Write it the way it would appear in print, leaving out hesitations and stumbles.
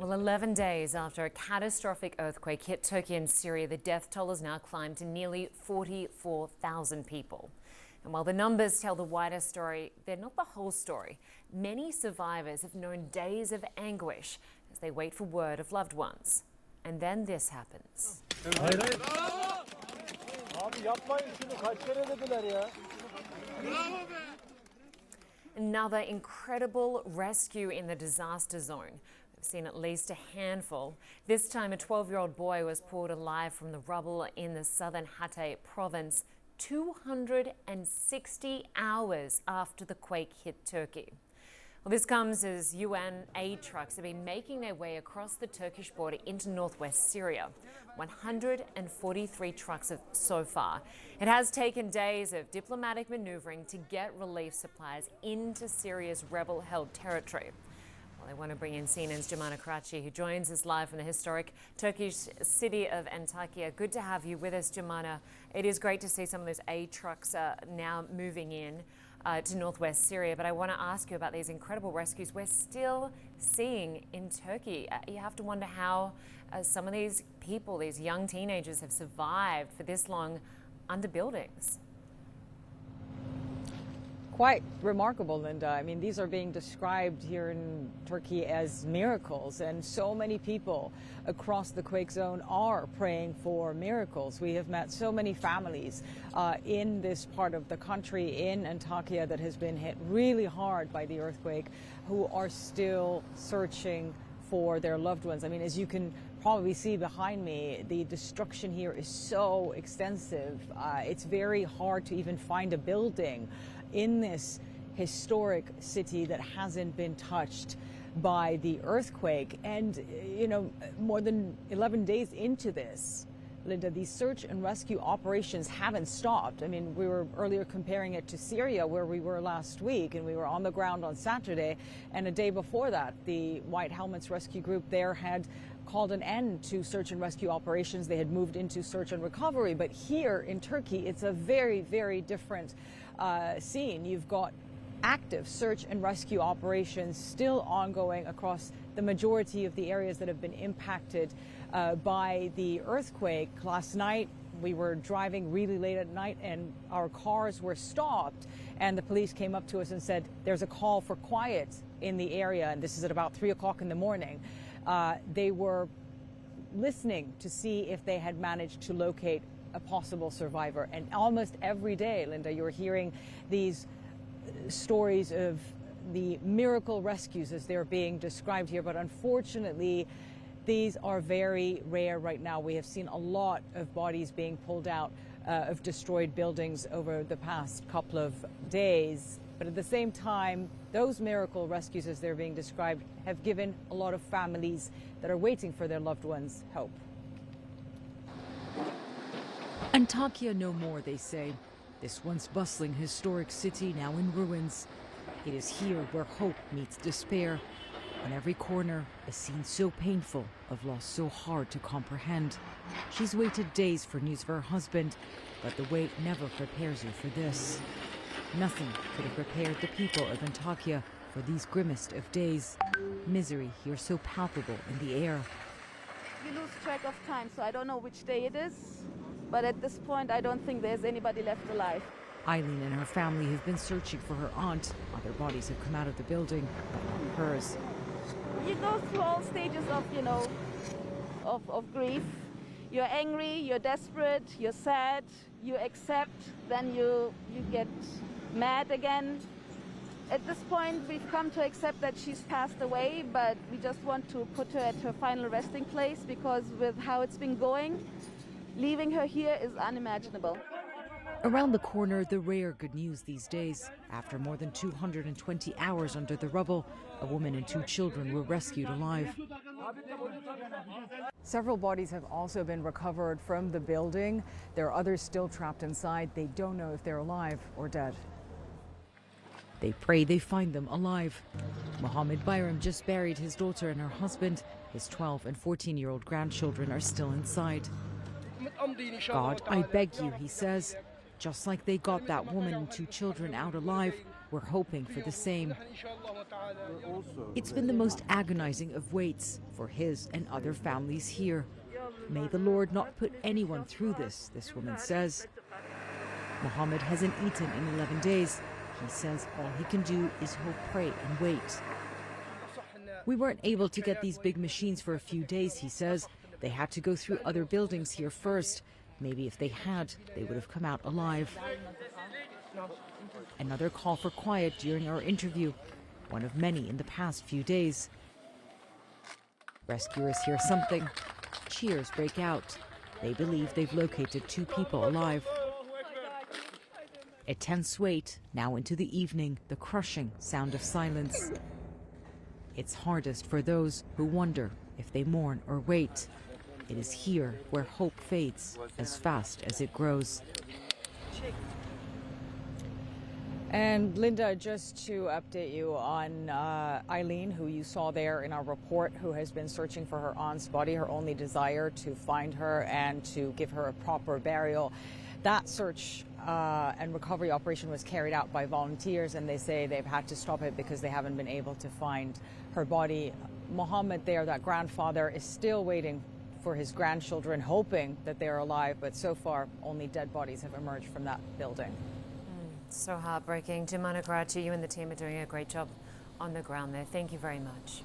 Well, 11 days after a catastrophic earthquake hit Turkey and Syria, the death toll has now climbed to nearly 44,000 people. And while the numbers tell the wider story, they're not the whole story. Many survivors have known days of anguish as they wait for word of loved ones. And then this happens. Another incredible rescue in the disaster zone. We've seen at least a handful. This time, a 12-year-old boy was pulled alive from the rubble in the southern Hatay province 260 hours after the quake hit Turkey. Well, this comes as UN aid trucks have been making their way across the Turkish border into northwest Syria. 143 trucks so far. It has taken days of diplomatic maneuvering to get relief supplies into Syria's rebel-held territory. Well, I want to bring in CNN's Jomana, who joins us live from the historic Turkish city of Antakya. Good to have you with us, Jomana. It is great to see some of those aid trucks now moving in to northwest Syria, but I want to ask you about these incredible rescues we're still seeing in Turkey. You have to wonder how some of these people, these young teenagers, have survived for this long under buildings. Quite remarkable, Lynda. I mean, these are being described here in Turkey as miracles, and so many people across the quake zone are praying for miracles. We have met so many families in this part of the country, in Antakya, that has been hit really hard by the earthquake, who are still searching for their loved ones. I mean, as you can probably see behind me, the destruction here is so extensive. It's very hard to even find a building in this historic city that hasn't been touched by the earthquake. And, you know, more than 11 days into this, Lynda, these search and rescue operations haven't stopped. I mean, we were earlier comparing it to Syria, where we were last week, and we were on the ground on Saturday. And a day before that, the White Helmets Rescue Group there had called an end to search and rescue operations. They had moved into search and recovery. But here in Turkey, it's a very, very different scene. You've got active search and rescue operations still ongoing across the majority of the areas that have been impacted by the earthquake. Last night, we were driving really late at night and our cars were stopped, and the police came up to us and said there's a call for quiet in the area, and this is at about 3 o'clock in the morning. They were listening to see if they had managed to locate a possible survivor. And almost every day, Lynda, you're hearing these stories of the miracle rescues as they're being described here. But unfortunately, these are very rare right now. We have seen a lot of bodies being pulled out of destroyed buildings over the past couple of days. But at the same time, those miracle rescues, as they're being described, have given a lot of families that are waiting for their loved ones hope. Antakya no more, they say. This once bustling historic city now in ruins. It is here where hope meets despair. On every corner, a scene so painful, of loss so hard to comprehend. She's waited days for news of her husband, but the wait never prepares you for this. Nothing could have prepared the people of Antakya for these grimmest of days. Misery here so palpable in the air. We lose track of time, so I don't know which day it is. But at this point, I don't think there's anybody left alive. Eileen and her family have been searching for her aunt. Other bodies have come out of the building, but not hers. You go through all stages of, of grief. You're angry, you're desperate, you're sad, you accept, then you get mad again. At this point, we've come to accept that she's passed away, but we just want to put her at her final resting place, because with how it's been going, leaving her here is unimaginable. Around the corner, the rare good news these days. After more than 220 hours under the rubble, a woman and 2 children were rescued alive. Several bodies have also been recovered from the building. There are others still trapped inside. They don't know if they're alive or dead. They pray they find them alive. Mohammed Bayram just buried his daughter and her husband. His 12 and 14-year-old grandchildren are still inside. God, I beg you, he says. Just like they got that woman and 2 children out alive, we're hoping for the same. It's been the most agonizing of waits for his and other families here. May the Lord not put anyone through this woman says. Mohammed hasn't eaten in 11 days. He says all he can do is hope, pray, and wait. We weren't able to get these big machines for a few days, he says. They had to go through other buildings here first. Maybe if they had, they would have come out alive. Another call for quiet during our interview, one of many in the past few days. Rescuers hear something. Cheers break out. They believe they've located 2 people alive. A tense wait, now into the evening, the crushing sound of silence. It's hardest for those who wonder if they mourn or wait. It is here where hope fades as fast as it grows. And Lynda, just to update you on Eileen, who you saw there in our report, who has been searching for her aunt's body, her only desire to find her and to give her a proper burial. That search and recovery operation was carried out by volunteers, and they say they've had to stop it because they haven't been able to find her body. Mohammed there, that grandfather, is still waiting for his grandchildren, hoping that they're alive, but so far only dead bodies have emerged from that building. So heartbreaking. Jomana, Karadsheh, you and the team are doing a great job on the ground there. Thank you very much.